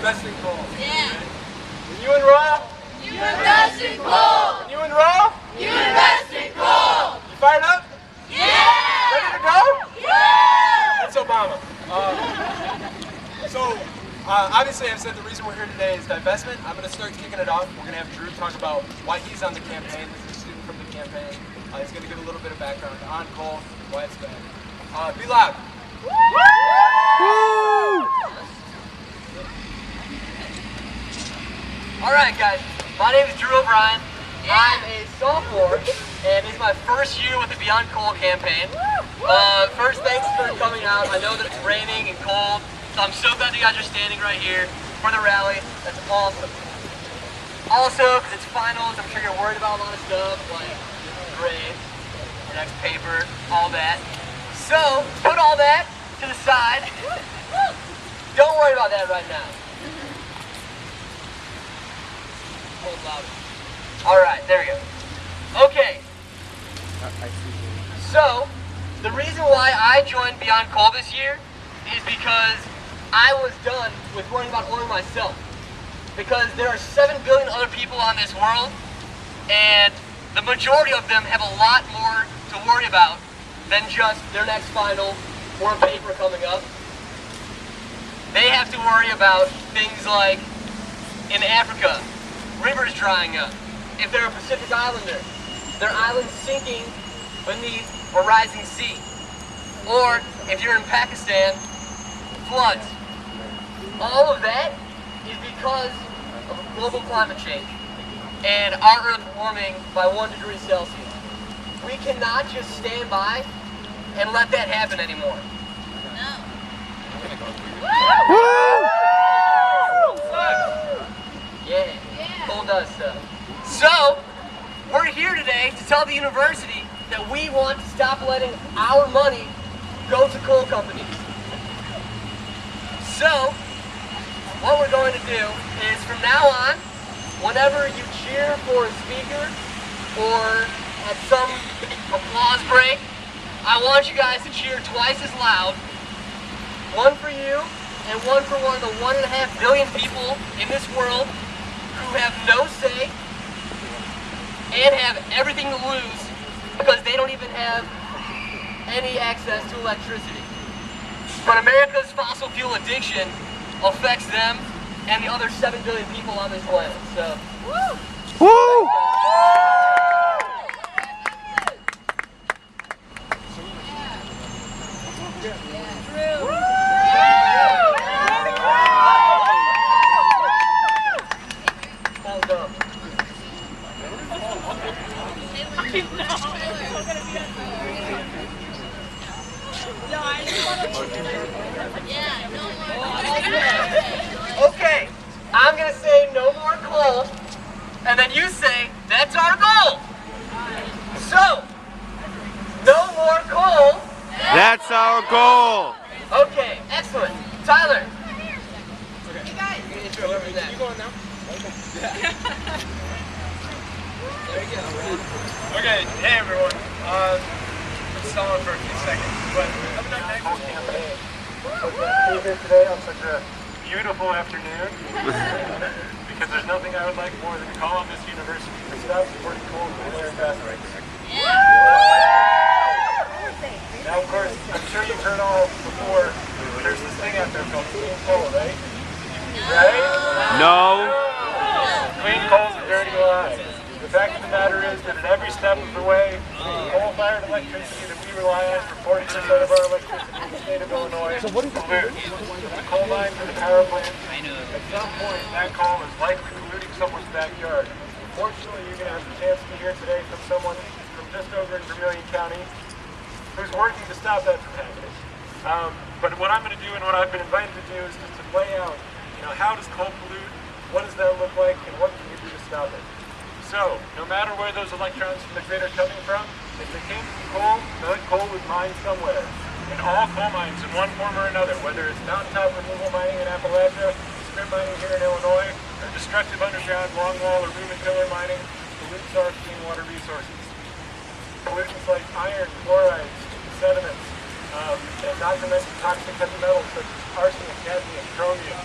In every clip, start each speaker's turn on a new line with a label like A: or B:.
A: invest in coal.
B: Yeah.
A: When you enroll,
B: You invest in coal.
A: when you enroll,
B: You invest in coal.
A: you fired up?
B: Yeah.
A: Ready to go?
B: Yeah.
A: That's Obama. Obviously I've said the reason we're here today is divestment. I'm going to start kicking it off. We're going to have Drew talk about why he's on the campaign. This is a student from the campaign. He's going to give a little bit of background on coal, why it's bad. Be loud. Alright guys, my name is Drew O'Brien. I'm a sophomore and it's my first year with the Beyond Coal campaign. First, thanks for coming out. I know that it's raining and cold, so I'm so glad you guys are standing right here for the rally. That's awesome. Also, because it's finals, I'm sure you're worried about a lot of stuff like grades, your next paper, all that. So, put all that to the side. Don't worry about that right now. Hold louder. Alright, there we go. Okay. So, the reason why I joined Beyond Coal this year is because I was done with worrying about oil myself. Because there are 7 billion other people on this world, and the majority of them have a lot more to worry about than just their next final or a paper coming up. They have to worry about things like, in Africa, rivers drying up. If they're a Pacific Islander, their island's sinking beneath a rising sea. Or, if you're in Pakistan, floods. All of that is because of global climate change and our Earth warming by 1 degree Celsius. We cannot just stand by and let that happen anymore.
B: No.
A: Yeah, coal does stuff. So, we're here today to tell the university that we want to stop letting our money go to coal companies. So, what we're going to do is from now on, whenever you cheer for a speaker or at some applause break, I want you guys to cheer twice as loud. One for you and one for one of the 1.5 billion people in this world who have no say and have everything to lose because they don't even have any access to electricity. But America's fossil fuel addiction affects them and the other 7 billion people on this planet. So, woo! Woo! Okay, I'm gonna say no more coal, and then you say that's our goal. So, no more coal.
C: That's our goal.
A: Okay, excellent. Tyler.
D: Hey guys. You going now?
A: There you go. Okay, hey everyone. I'm stalling for a few seconds, but coming up next whole campaign. So to be here today on such a beautiful afternoon, because there's nothing I would like more than to call on this university to stop supporting coal and their investment. Now, of course, I'm sure you've heard all before. There's this thing out there called clean coal, right? Right?
C: No.
A: Clean coal's a dirty lie. The fact of the matter is that at every step of the way, coal-fired electricity that we rely on for 40% of our electricity in the state of Illinois pollutes. The coal mines and the power plants, at some point that coal is likely polluting someone's backyard. Fortunately, you're going to have the chance to hear today from someone from just over in Vermilion County who's working to stop that from happening. But what I'm going to do and what I've been invited to do is just to lay out, how does coal pollute, what does that look like, and what can we do to stop it? So, no matter where those electrons from the grid are coming from, if they came from coal, that coal was mined somewhere. And all coal mines in one form or another, whether it's mountaintop removal mining in Appalachia, strip mining here in Illinois, or destructive underground longwall or room and pillar mining, pollutes our clean water resources. Pollutants like iron, chlorides, sediments, and not to mention toxic heavy metals such as arsenic, cadmium, chromium,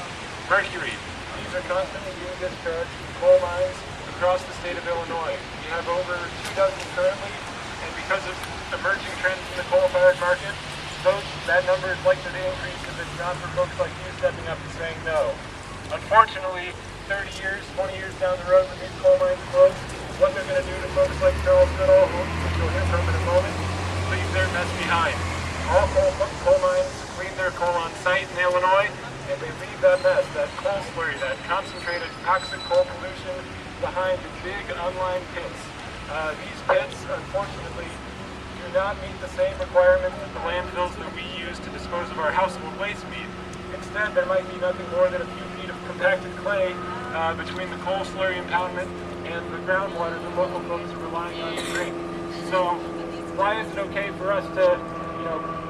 A: Mercury. These are constantly being discharged from coal mines across the state of Illinois. We have over 2 dozen currently, and because of emerging trends in the coal-fired market, that number is likely to increase if it's not for folks like you stepping up and saying no. Unfortunately, 30 years, 20 years down the road when these coal mines close, what they're going to do to folks like Charles Goodall, who you'll hear from in a moment, leave their mess behind. All coal mines clean their coal on site in Illinois, and they leave that mess, that coal slurry, that concentrated toxic coal pollution behind in big unlined pits. These pits, unfortunately, do not meet the same requirements as the landfills that we use to dispose of our household waste meat. Instead, there might be nothing more than a few feet of compacted clay between the coal slurry impoundment and the groundwater that local folks are relying on to drink. So, why is it okay for us to,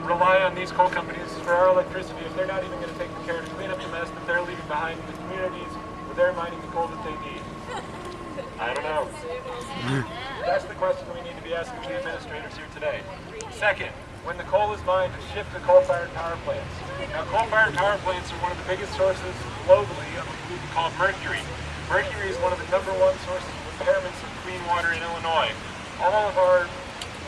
A: rely on these coal companies for our electricity if they're not even going to take the care to clean up the mess that they're leaving behind in the communities where they're mining the coal that they need? I don't know. That's the question we need to be asking the administrators here today. Second, when the coal is mined, to shift to coal-fired power plants. Now, coal-fired power plants are one of the biggest sources globally of a pollutant called mercury. Mercury is one of the #1 sources of impairments of clean water in Illinois. All of our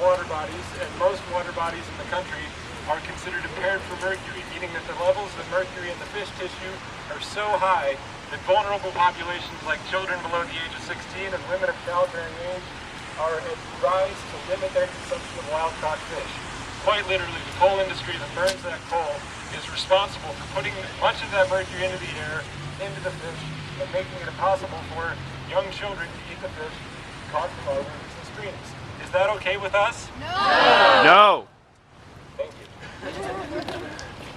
A: water bodies, and most water bodies in the country, are considered impaired for mercury, meaning that the levels of mercury in the fish tissue are so high that vulnerable populations like children below the age of 16 and women of childbearing age are advised to limit their consumption of wild-caught fish. Quite literally, the coal industry that burns that coal is responsible for putting much of that mercury into the air, into the fish, and making it impossible for young children to eat the fish caught from our rivers and streams. Is that okay with us?
C: No.
A: Thank you.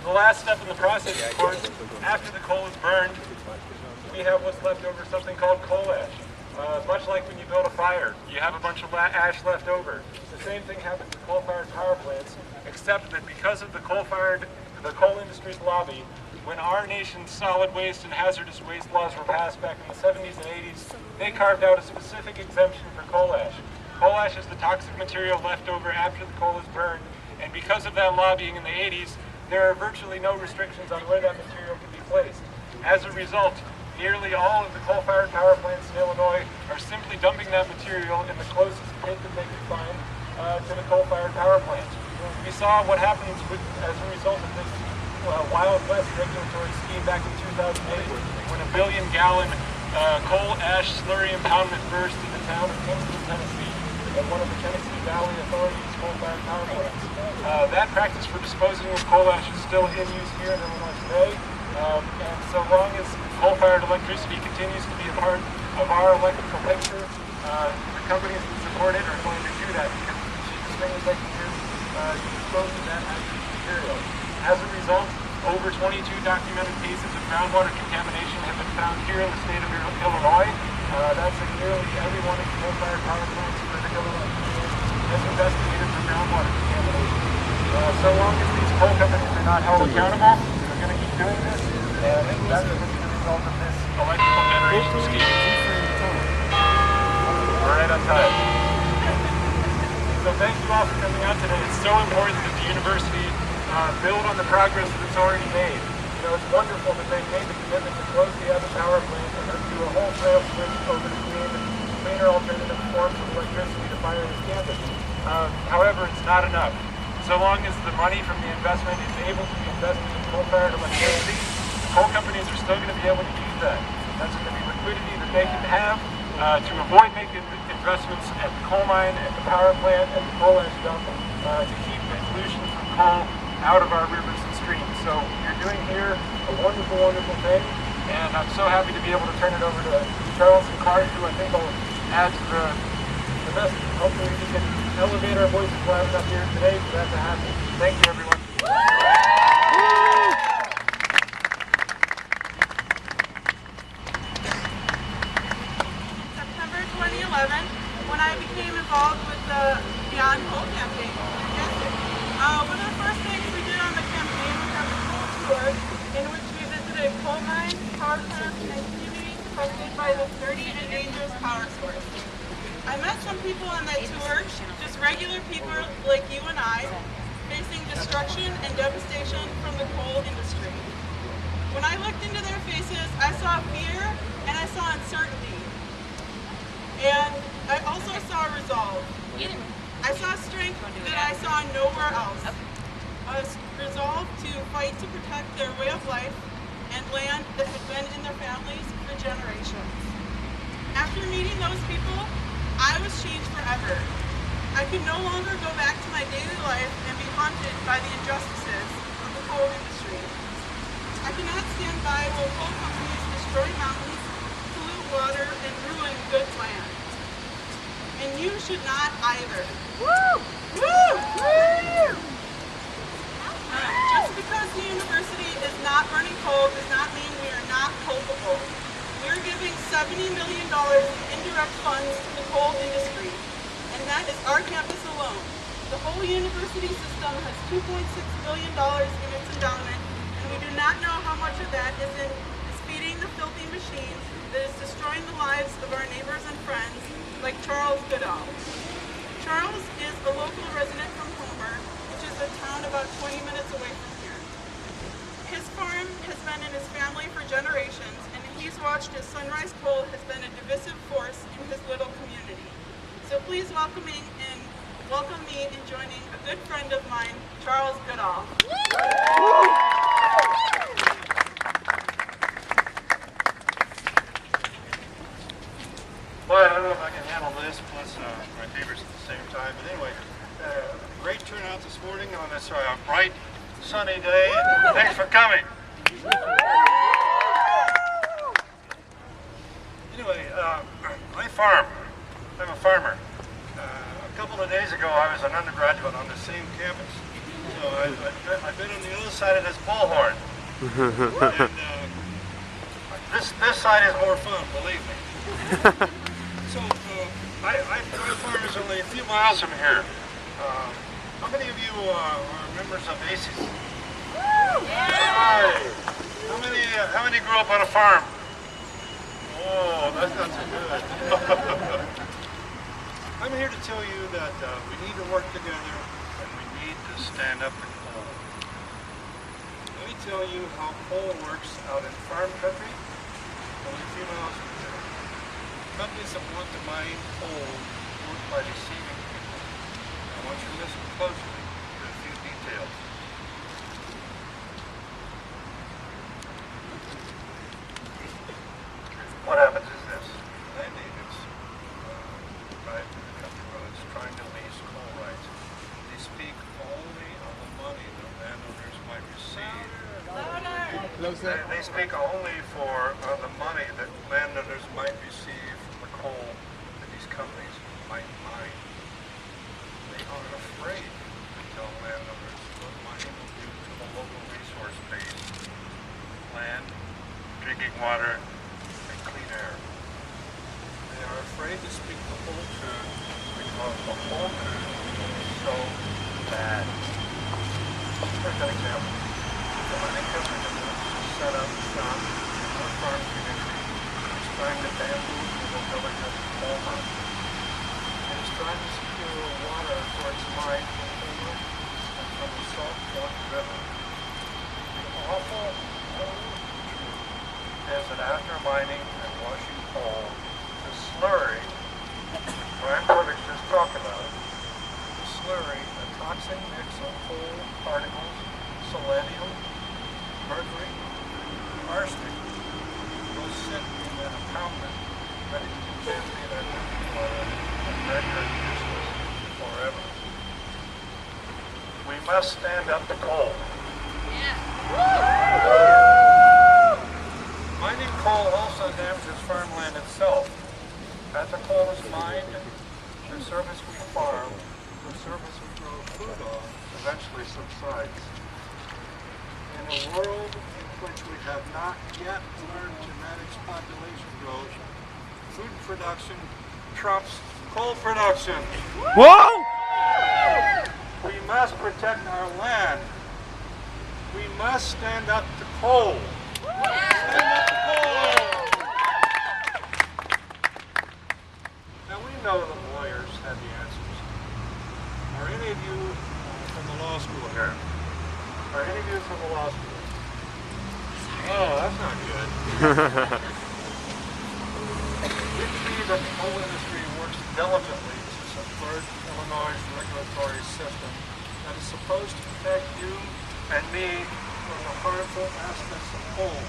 A: The last step in the process, of course, after the coal is burned, we have what's left over, something called coal ash. Much like when you build a fire, you have a bunch of ash left over. The same thing happens with coal-fired power plants, except that because of the coal industry's lobby, when our nation's solid waste and hazardous waste laws were passed back in the 70s and 80s, they carved out a specific exemption for coal ash. Coal ash is the toxic material left over after the coal is burned, and because of that lobbying in the 80s, there are virtually no restrictions on where that material can be placed. As a result, nearly all of the coal-fired power plants in Illinois are simply dumping that material in the closest pit that they can find to the coal-fired power plant. We saw what happens as a result of this Wild West regulatory scheme back in 2008 when a 1 billion-gallon coal ash slurry impoundment burst in the town of Kingston, Tennessee, at one of the Tennessee Valley Authority's coal-fired power plants. That practice for disposing of coal ash is still in use here in Illinois today, and so long as coal-fired electricity continues to be a part of our electrical picture, the companies that support it are going to do that because it's the cheapest thing that they can do to dispose of that hazardous material. As a result, over 22 documented cases of groundwater contamination have been found here in the state of Illinois. That's in nearly every one of the coal-fired power plants for the Illinois has investigated for groundwater contamination. So long as these coal companies are not held accountable, they're going to keep doing this, and that's the result of this electrical generation scheme. We're right on time. So thank you all for coming out today. It's so important that the university build on the progress that it's already made. It's wonderful that they've made the commitment to close the other power plant and to do a wholesale switch over to cleaner alternative forms of electricity to fire this campus. However, it's not enough. So long as the money from the investment is able to be invested in coal-fired electricity, the coal companies are still going to be able to use that. That's going to be liquidity that they can have to avoid making investments at the coal mine, at the power plant, at the coal ash dump, to keep the pollution from coal out of our rivers and streams. So you're doing here a wonderful, wonderful thing, and I'm so happy to be able to turn it over to Charles and Clark, who I think will add to the message. Hopefully we can elevate our voices loud enough here today for that to happen. Thank you, everyone.
E: September 2011, when I became involved with the Beyond Coal campaign. One of the first things we did on the campaign was have a coal tour in which we visited coal mines, power plants, and communities affected by this dirty and dangerous power source. I met some people on that tour, just regular people like you and I, facing destruction and devastation from the coal industry. When I looked into their faces, I saw fear and I saw uncertainty. And I also saw resolve. I saw strength that I saw nowhere else. A resolve to fight to protect their way of life and land that had been in their families for generations. After meeting those people, I was changed forever. I could no longer go back to my daily life and be haunted by the injustices of the coal industry. I cannot stand by while coal companies destroy mountains, pollute water, and ruin good land. And you should not either. Woo! Woo! Woo! Just because the university is not burning coal does not mean we are not culpable. We are giving $70 million in indirect funds to the coal industry, and that is our campus alone. The whole university system has $2.6 billion in its endowment, and we do not know how much of that is feeding the filthy machine that is destroying the lives of our neighbors and friends, like Charles Goodall. Charles is a local resident from Homer, which is a town about 20 minutes away from here. His farm has been in his family for generations, and he's watched as Sunrise Coal has been a divisive force in his little community. So please welcome me in joining a good friend of mine, Charles Goodall.
A: Well, I don't know if I can handle this, plus my neighbors at the same time. But anyway, great turnout this morning on this bright, sunny day. Thanks for coming. Anyway, I farm. I'm a farmer. A couple of days ago, I was an undergraduate on the same campus. So I've been on the other side of this bullhorn. And this side is more fun, believe me. So, my farm is only a few miles from here. How many of you are members of ACES? Right. How many grew up on a farm? Oh, that's not so good. I'm here to tell you that we need to work together and we need to stand up to coal. Let me tell you how coal works out in farm country, only a few miles from here. Companies that want to mine coal work by deceiving people. I want you to listen closely to a few details. What happens is this. Land agents, right, the country roads, trying to lease coal rights. They speak only on the money that landowners might receive. They speak only for the money that landowners might receive from the coal that these companies might mine. They are afraid to tell landowners what mining will do to the local resource base, land, drinking water, and clean air. They are afraid to speak the whole truth because the whole truth is so bad. Here's an example. The mining company set up shop in our farm community. It's trying to bamboo the village of Alma. It is trying to secure water for its mine from Homer and from the Salt Fork River. The awful truth is that after mining and washing coal, the slurry, Brian Corvick just talked about it, the slurry, a toxic mix of coal particles, selenium, mercury, arsenic, will sit in an impoundment ready to contaminate our drinking water and render it useless forever. We must stand up to coal. Mining coal also damages farmland itself. As the coal is mined, the surface we farm, the surface we grow food on, eventually subsides. In a world in which we have not yet learned to manage population growth, food production trumps coal production.
C: Whoa!
A: We must protect our land. We must stand up to coal. Stand up to coal! Now we know the lawyers have the answers. Are any of you from the law school here? Are any of you from the law school? Oh, that's not good. We see that the coal industry works diligently to subvert Illinois' regulatory system that is supposed to protect you and me from the harmful aspects of coal.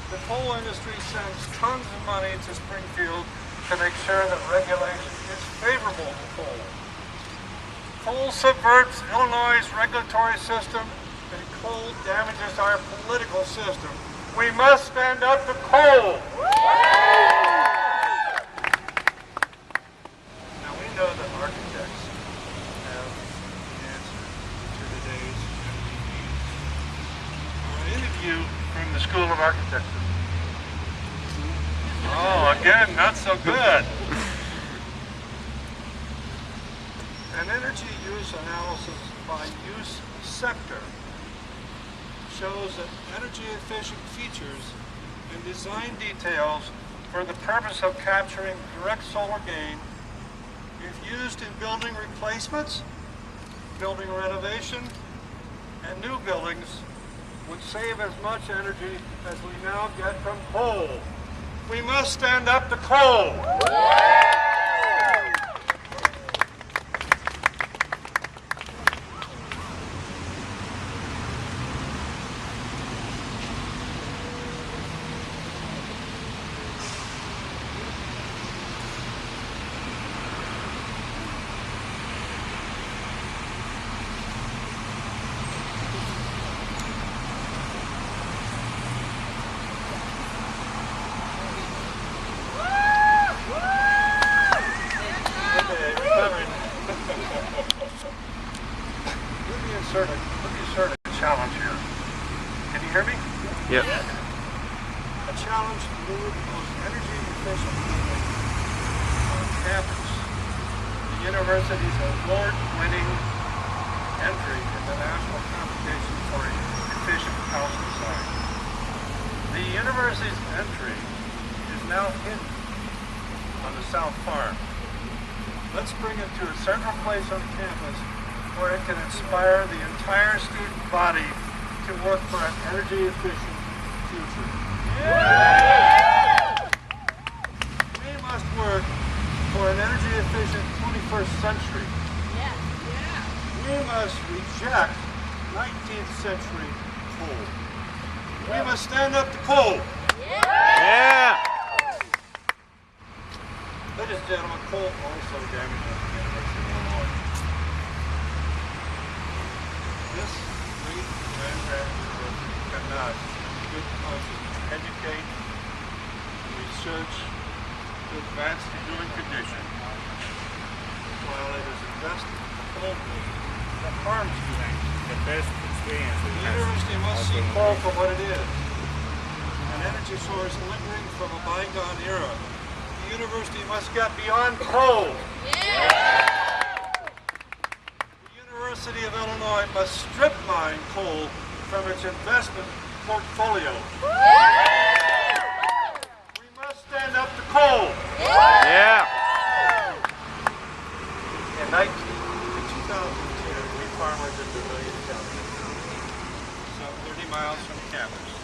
A: The coal industry sends tons of money to Springfield to make sure that regulation is favorable to coal. Coal subverts Illinois' regulatory system, and coal damages our political system. We must stand up to coal! Now we know that architects have the answer to today's energy needs. Any of you from the School of Architecture? Oh, again, not so good. An energy use analysis by use sector shows that energy efficient features and design details for the purpose of capturing direct solar gain, if used in building replacements, building renovation, and new buildings, would save as much energy as we now get from coal. We must stand up to coal! Let me insert a challenge here. Can you hear me?
C: Yep.
A: A challenge to move the most energy efficient building on campus. The university's award-winning entry in the national competition for efficient house design. The university's entry is now hidden on the South Farm. Let's bring it to a central place on campus where it can inspire the entire student body to work for an energy efficient future. Yeah! We must work for an energy efficient 21st century.
B: Yeah.
A: We must reject 19th century coal. We must stand up to coal.
C: Yeah!
A: Ladies and gentlemen, coal also damages the University of Illinois. This great grandparent cannot, in good conscience, educate, research to advance the human condition, while it is invested in coal business that harms humanity.
F: The best experience
A: The university must see coal for what it is, an energy source lingering from a bygone era. The university must get beyond coal. The University of Illinois must strip mine coal from its investment portfolio. We must stand up to coal.
C: Yeah!
A: In 2010, we farmers in Vermilion County, some 30 miles from campus,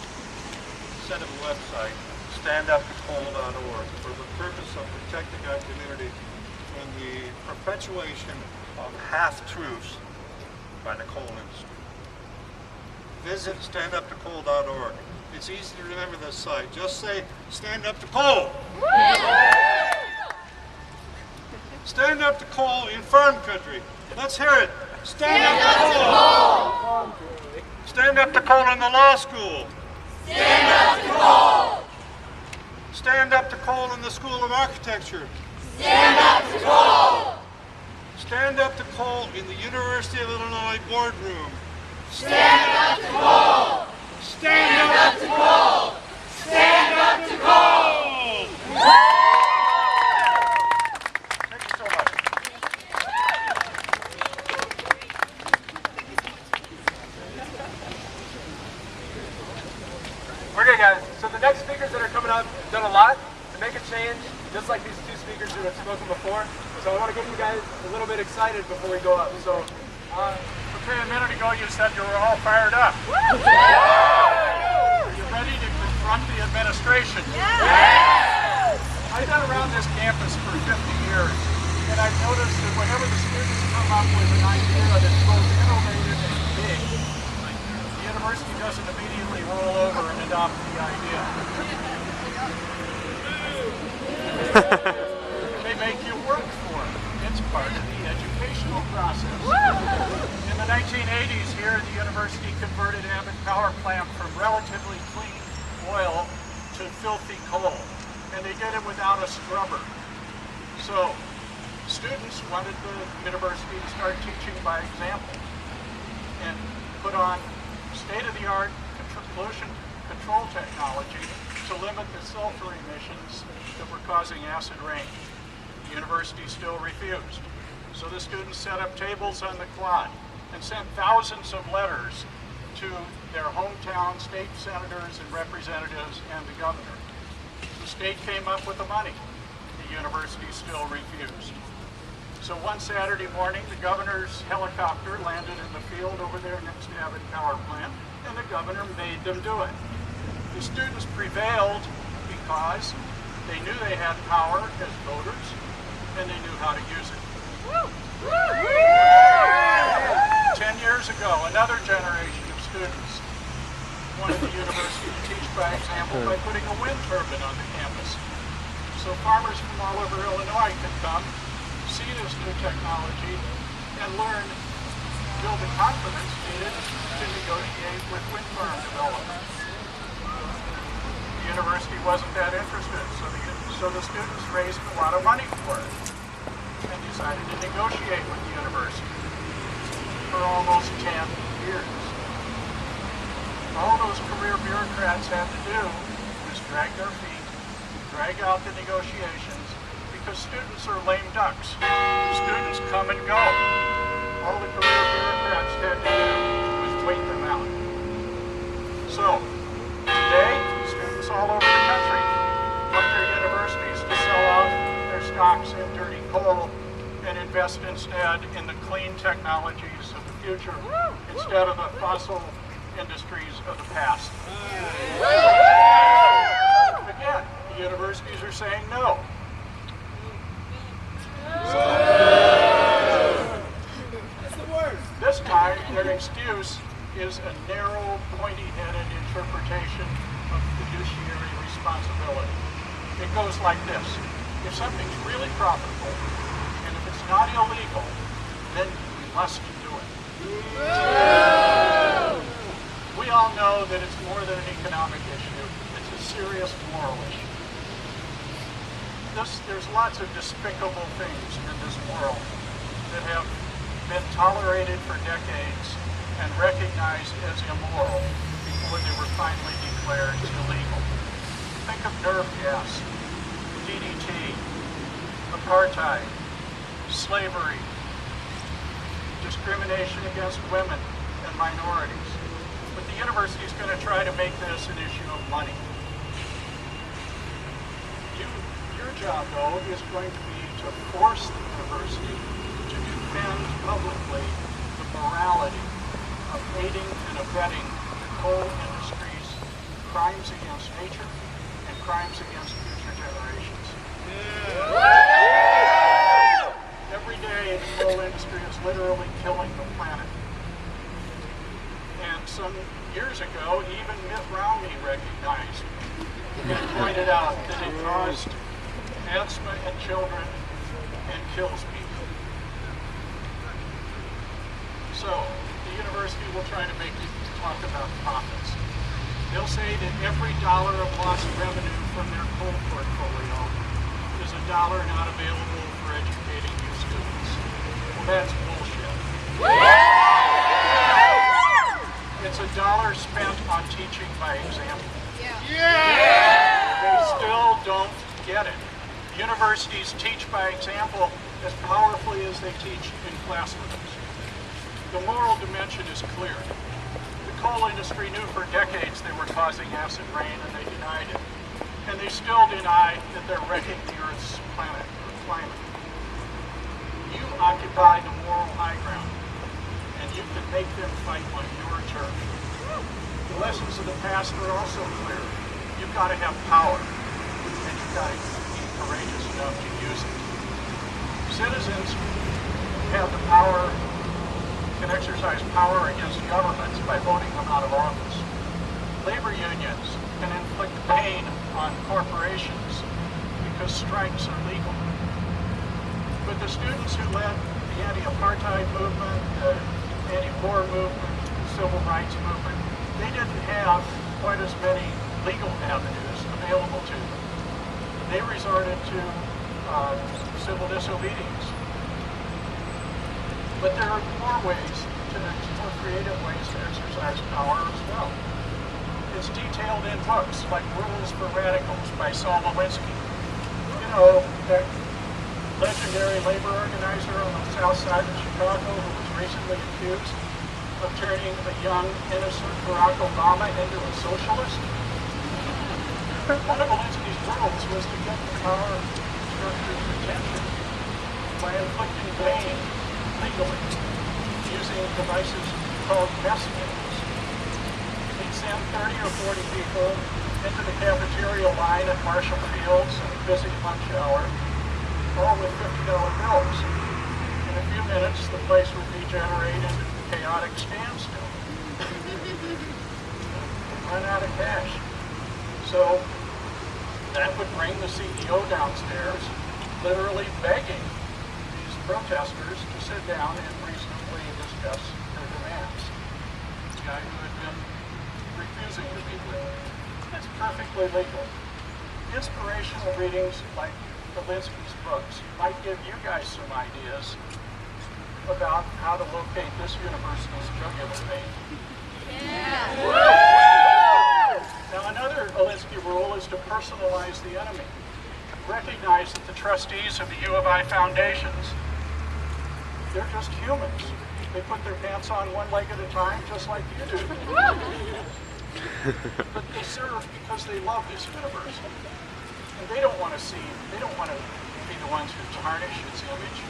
A: set up a website, standuptocoal.org, for the purpose of protecting our community from the perpetuation of half-truths by the coal industry. Visit standuptocoal.org. It's easy to remember this site. Just say, stand up to coal! Stand up to coal in farm country. Let's hear it. Stand up to coal! Stand up to coal in the law school.
B: Stand up to coal!
A: Stand up to coal in the School of Architecture.
B: Stand up to coal!
A: Stand up to coal in the University of Illinois boardroom.
B: Stand up to coal!
A: Stand up to coal!
B: Stand up to coal!
A: Thank you so much.
D: Okay guys, so the next speakers that are coming up have done a lot to make a change, just like these two speakers who have spoken before. So I want to get you guys a little bit excited before we go up. So,
A: Okay, a minute ago you said you were all fired up.
D: you're
A: ready to confront the administration?
E: Yes!
A: I've been around this campus for 50 years, and I've noticed that whenever the students come up with an idea that's both innovative and big, the university doesn't immediately roll over and adopt the idea. They make you work for it. It's part of the educational process. In the 1980s here, the university converted Abbott Power Plant from relatively clean oil to filthy coal, and they did it without a scrubber. So students wanted the university to start teaching by example and put on state-of-the-art pollution control technology to limit the sulfur emissions that were causing acid rain. The university still refused. So the students set up tables on the quad and sent thousands of letters to their hometown state senators and representatives and the governor. The state came up with the money. The university still refused. So one Saturday morning, the governor's helicopter landed in the field over there next to Abbott Power Plant, and the governor made them do it. The students prevailed because they knew they had power as voters, and they knew how to use it. 10 years ago, another generation of students wanted the university to teach by example by putting a wind turbine on the campus. So farmers from all over Illinois could come, see this new technology, and learn, build the confidence needed to negotiate with wind farm development. The university wasn't that interested, so the students raised a lot of money for it and decided to negotiate with the university for almost 10 years. All those career bureaucrats had to do was drag their feet, drag out the negotiations, because students are lame ducks. Students come and go. All the career bureaucrats had to do was wait them out. So, today, students all over the country want their universities to sell off their stocks in dirty coal and invest instead in the clean technologies of the future instead of the fossil industries of the past. Again, the universities are saying no. This time, their excuse is a narrow, pointy-headed interpretation of fiduciary responsibility. It goes like this. If something's really profitable, and if it's not illegal, then we must do it. We all know that it's more than an economic issue. It's a serious moral issue. There's lots of despicable things in this world that have been tolerated for decades and recognized as immoral before they were finally declared illegal. Think of nerve gas, DDT, apartheid, slavery, discrimination against women and minorities. But the university is going to try to make this an issue of money. Your job, though, is going to be to force the university to defend publicly the morality of aiding and abetting the coal industry's crimes against nature and crimes against future generations. Every day, the coal industry is literally killing the planet. And some years ago, even Mitt Romney recognized and pointed out that it caused asthma in children and kills people. So, the university will try to make you talk about profits. They'll say that every dollar of lost revenue from their coal portfolio is a dollar not available for educating new students. Well, that's bullshit. It's a dollar spent on teaching by example. They still don't get it. Universities teach by example as powerfully as they teach in classrooms. The moral dimension is clear. The coal industry knew for decades they were causing acid rain, and they denied it. And they still deny that they're wrecking the Earth's planet or climate. You occupy the moral high ground, and you can make them fight on your turf. The lessons of the past are also clear. You've got to have power, and you've got to be courageous enough to use it. Citizens have the power, can exercise power against governments by voting them out of office. Labor unions can inflict pain on corporations because strikes are legal. But the students who led the anti-apartheid movement, the anti-war movement, the civil rights movement, they didn't have quite as many legal avenues available to them. They resorted to civil disobedience. But there are more creative ways to exercise power as well. It's detailed in books like Rules for Radicals by Saul Alinsky. You know, that legendary labor organizer on the south side of Chicago who was recently accused of turning a young, innocent Barack Obama into a socialist. One of Alinsky's rules was to get the power structure's attention by inflicting pain legally using devices called mess meals. He'd send 30 or 40 people into the cafeteria line at Marshall Fields in a busy lunch hour, all with $50 bills. In a few minutes, the place would be generated into a chaotic standstill. Run out of cash. So that would bring the CEO downstairs, literally begging these protesters to sit down and reasonably discuss their demands. The guy who had been refusing to be with. It's perfectly legal. Inspirational readings like Alinsky's books might give you guys some ideas about how to locate this university's jugular vein. Now another Alinsky rule is to personalize the enemy. Recognize that the trustees of the U of I foundations, they're just humans. They put their pants on one leg at a time, just like you do. But they serve because they love this university. And they don't want to be the ones who tarnish its image.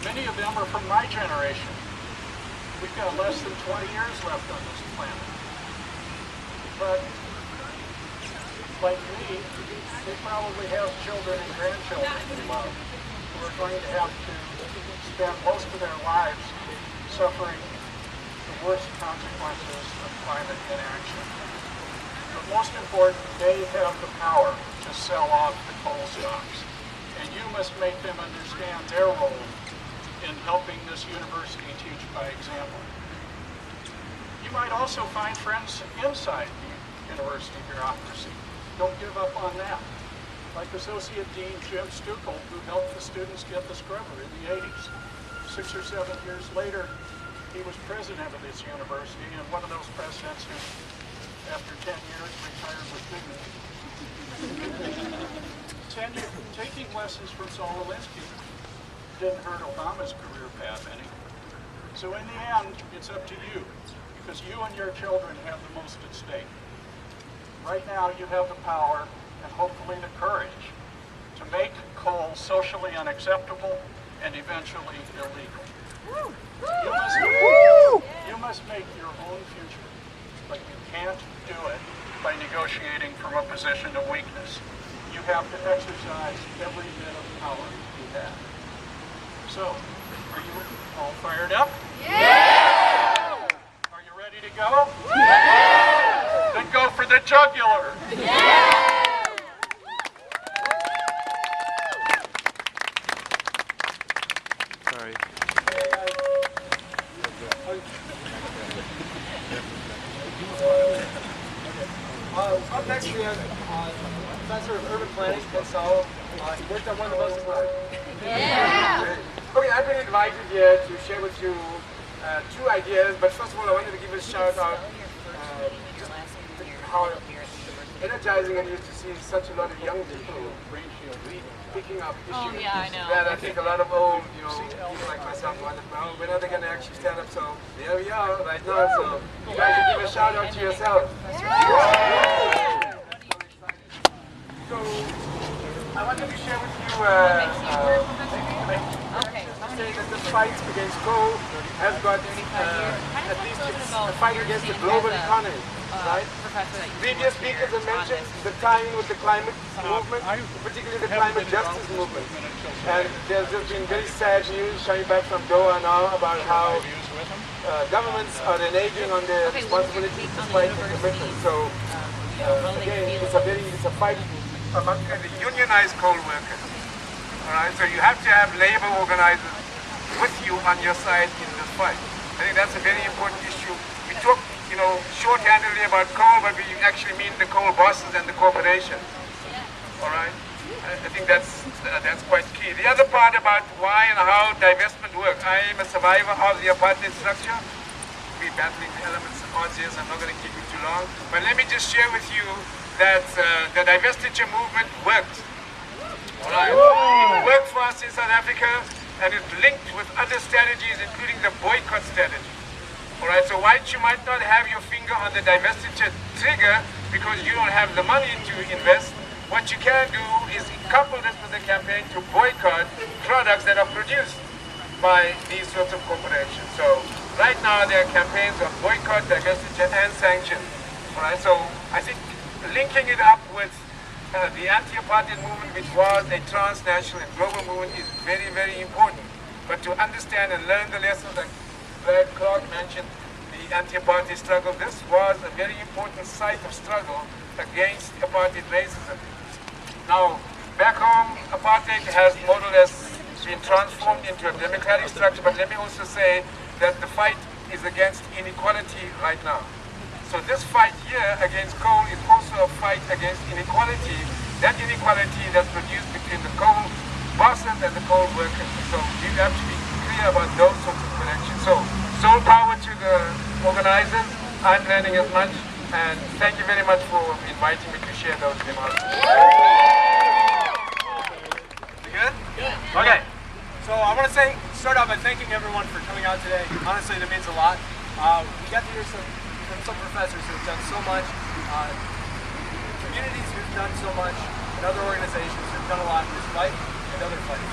A: Many of them are from my generation. We've got less than 20 years left on this planet. But, like me, they probably have children and grandchildren they love who are going to have to spend most of their lives suffering the worst consequences of climate inaction. But most important, they have the power to sell off the coal stocks. And you must make them understand their role in helping this university teach by example. You might also find friends inside the university bureaucracy. Don't give up on that. Like Associate Dean Jim Stuckel, who helped the students get the scrubber in the 80s. 6 or 7 years later, he was president of this university, and one of those presidents who, after 10 years, retired with dignity. Taking lessons from Saul Alinsky didn't hurt Obama's career path any. So in the end, it's up to you, because you and your children have the most at stake. Right now, you have the power and hopefully the courage to make coal socially unacceptable and eventually illegal. You must make your own future, but you can't do it by negotiating from a position of weakness. You have to exercise every bit of power you have. So, are you all fired up?
B: Yeah!
A: Are you ready to go? Yeah! Then go for the jugular!
B: Yeah!
C: Sorry.
D: Up next we have Professor of Urban Planning, Ken Sowell. He worked on one of the most important.
B: Yeah!
D: Okay, I've been invited here to share with you two ideas, but first of all I wanted to give a shout out just how energizing it is to see such a lot of young people picking up issues that I think a lot of old, people like myself wonder, well, when are they going to actually stand up? So there we are right now, so you guys can give a shout out to yourselves. So I wanted to share with you say that the fight against coal has got at least it's a fight against the global economy, right? Previous speakers have mentioned the timing with the climate movement, particularly the climate justice movement. And there's just been very sad news coming back from Doha now about how governments are reneging on their responsibility to fight the commitment. So again, it's a fight among the unionized coal workers. All right, so you have to have labor organizers with you on your side in this fight. I think that's a very important issue. We talk, shorthandedly about coal, but we actually mean the coal bosses and the corporations. All right, I think that's quite key. The other part about why and how divestment works. I am a survivor of the apartheid structure. We're battling the elements and odds here, so I'm not going to keep you too long. But let me just share with you that the divestiture movement worked. Right. It worked for us in South Africa, and it's linked with other strategies, including the boycott strategy. All right, so while you might not have your finger on the divestiture trigger because you don't have the money to invest, what you can do is couple this with the campaign to boycott products that are produced by these sorts of corporations. So right now there are campaigns of boycott, divestiture, and sanctions. All right, so I think linking it up with the anti-apartheid movement, which was a transnational and global movement, is very, very important. But to understand and learn the lessons, like Brad Clark mentioned, the anti-apartheid struggle, this was a very important site of struggle against apartheid racism. Now, back home, apartheid has more or less been transformed into a democratic structure, but let me also say that the fight is against inequality right now. So this fight here against coal is also a fight against inequality, that inequality that's produced between the coal bosses and the coal workers. So you have to be clear about those sorts of connections. So soul power to the organizers. I'm learning as much, and thank you very much for inviting me to share those remarks.
F: You good? Good. Okay. So I want to start off by thanking everyone for coming out today. Honestly, that means a lot. We got to hear from some professors who have done so much, communities who've done so much, and other organizations who've done a lot in this fight and other fights.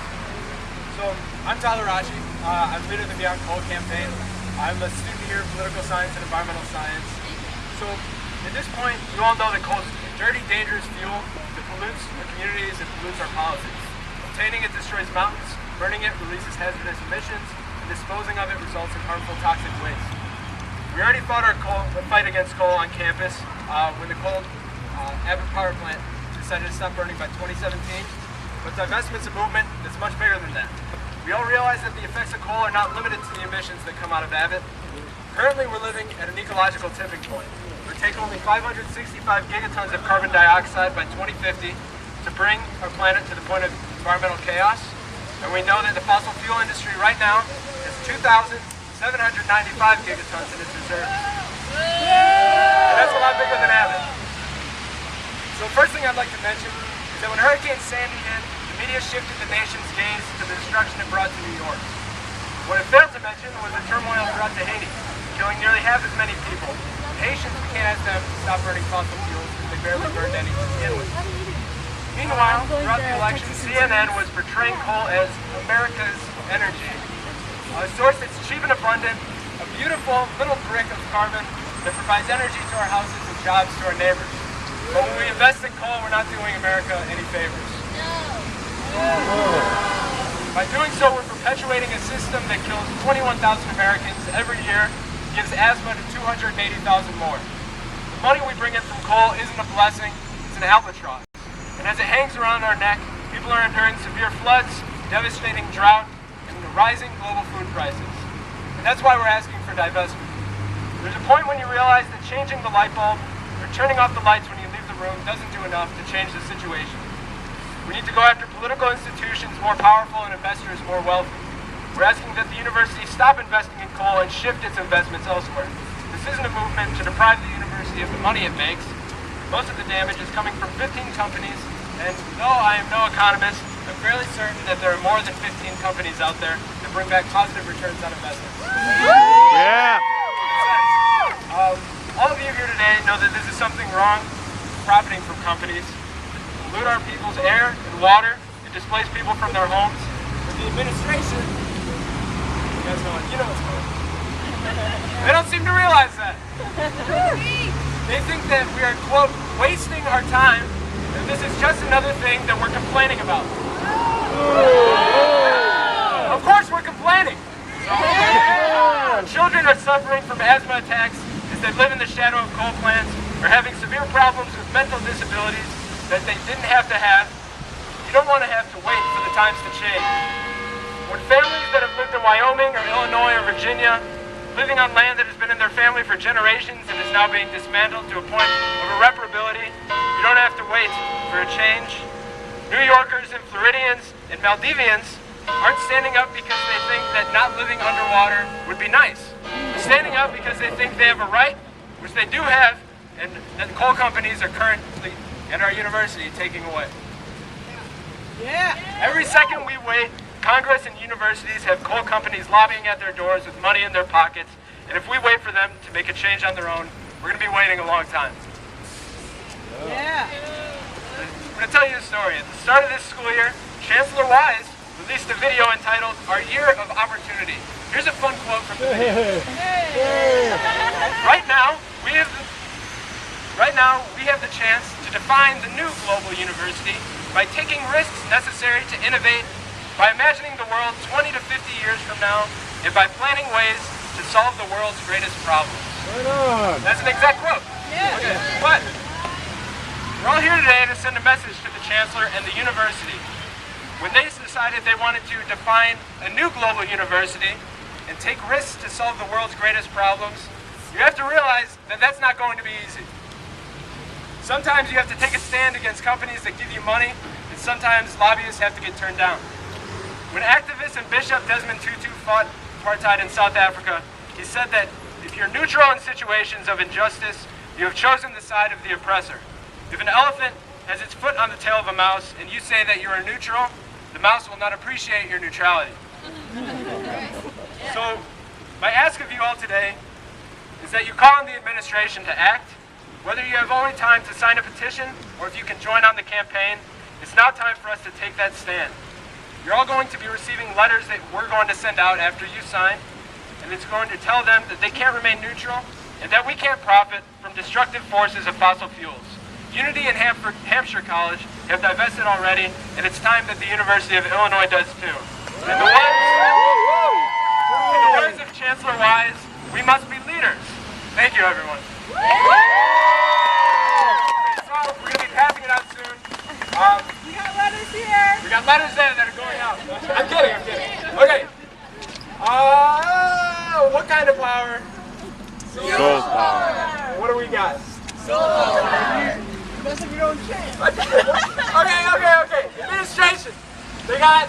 F: So I'm Tyler Rashi. I'm leader of the Beyond Coal campaign. I'm a student here in political science and environmental science. So at this point, you all know that coal is a dirty, dangerous fuel that pollutes our communities and pollutes our politics. Obtaining it destroys mountains, burning it releases hazardous emissions, and disposing of it results in harmful toxic waste. We already fought our fight against coal on campus when the coal Abbott power plant decided to stop burning by 2017. But divestment's a movement that's much bigger than that. We all realize that the effects of coal are not limited to the emissions that come out of Abbott. Currently, we're living at an ecological tipping point. It would take only 565 gigatons of carbon dioxide by 2050 to bring our planet to the point of environmental chaos. And we know that the fossil fuel industry right now is 2,795 gigatons in its reserves. And that's a lot bigger than Abbott. So the first thing I'd like to mention is that when Hurricane Sandy hit, the media shifted the nation's gaze to the destruction it brought to New York. What it failed to mention was the turmoil it brought to Haiti, killing nearly half as many people. Haitians, we can't ask them to stop burning fossil fuels because they barely burned any to begin with. Meanwhile, throughout the election, CNN was portraying coal as America's energy. A source that's cheap and abundant, a beautiful little brick of carbon that provides energy to our houses and jobs to our neighbors. But when we invest in coal, we're not doing America any favors. By doing so, we're perpetuating a system that kills 21,000 Americans every year, gives asthma to 280,000 more. The money we bring in from coal isn't a blessing, it's an albatross. And as it hangs around our neck, people are enduring severe floods, devastating drought, and rising global food prices. And that's why we're asking for divestment. There's a point when you realize that changing the light bulb or turning off the lights when you leave the room doesn't do enough to change the situation. We need to go after political institutions more powerful and investors more wealthy. We're asking that the university stop investing in coal and shift its investments elsewhere. This isn't a movement to deprive the university of the money it makes. Most of the damage is coming from 15 companies, and though I am no economist, I'm fairly certain that there are more than 15 companies out there that bring back positive returns on investments.
C: Yeah.
F: All of you here today know that this is something wrong, profiting from companies. Pollute our people's air and water, and displace people from their homes. But the administration going. You know what's going. They don't seem to realize that. They think that we are, quote, wasting our time, and this is just another thing that we're complaining about. Of course we're complaining. Children are suffering from asthma attacks as they live in the shadow of coal plants, or having severe problems with mental disabilities that they didn't have to have. You don't want to have to wait for the times to change. When families that have lived in Wyoming or Illinois or Virginia, living on land that has been in their family for generations and is now being dismantled to a point of irreparability, you don't have to wait for a change. New Yorkers and Floridians and Maldivians aren't standing up because they think that not living underwater would be nice. They're standing up because they think they have a right, which they do have, and that coal companies are currently at our university taking away.
E: Yeah.
F: Every second we wait, Congress and universities have coal companies lobbying at their doors with money in their pockets, and if we wait for them to make a change on their own, we're going to be waiting a long time.
E: Yeah.
F: I'm going to tell you a story. At the start of this school year, Chancellor Wise released a video entitled Our Year of Opportunity. Here's a fun quote from the video. Right now, we have the chance to define the new global university by taking risks necessary to innovate, by imagining the world 20 to 50 years from now, and by planning ways to solve the world's greatest problems.
D: Right on.
F: That's an exact quote.
E: Yeah.
F: Okay, but we're all here today to send a message to the Chancellor and the university. When they decided they wanted to define a new global university and take risks to solve the world's greatest problems, you have to realize that that's not going to be easy. Sometimes you have to take a stand against companies that give you money, and sometimes lobbyists have to get turned down. When activist and Bishop Desmond Tutu fought apartheid in South Africa, he said that if you're neutral in situations of injustice, you have chosen the side of the oppressor. If an elephant has its foot on the tail of a mouse and you say that you are neutral, the mouse will not appreciate your neutrality. So, my ask of you all today is that you call on the administration to act. Whether you have only time to sign a petition or if you can join on the campaign, it's now time for us to take that stand. You're all going to be receiving letters that we're going to send out after you sign, and it's going to tell them that they can't remain neutral and that we can't profit from destructive forces of fossil fuels. Unity and Hampshire College have divested already, and it's time that the University of Illinois does too. In the words of Chancellor Wise, we must be leaders. Thank you, everyone. So we're going to be passing it out soon.
E: We got letters here.
F: We got letters there that are going out. I'm kidding. Okay. What kind of power?
C: Soul power.
F: What do we got?
E: Must have your own chance.
F: Okay. Administration. They got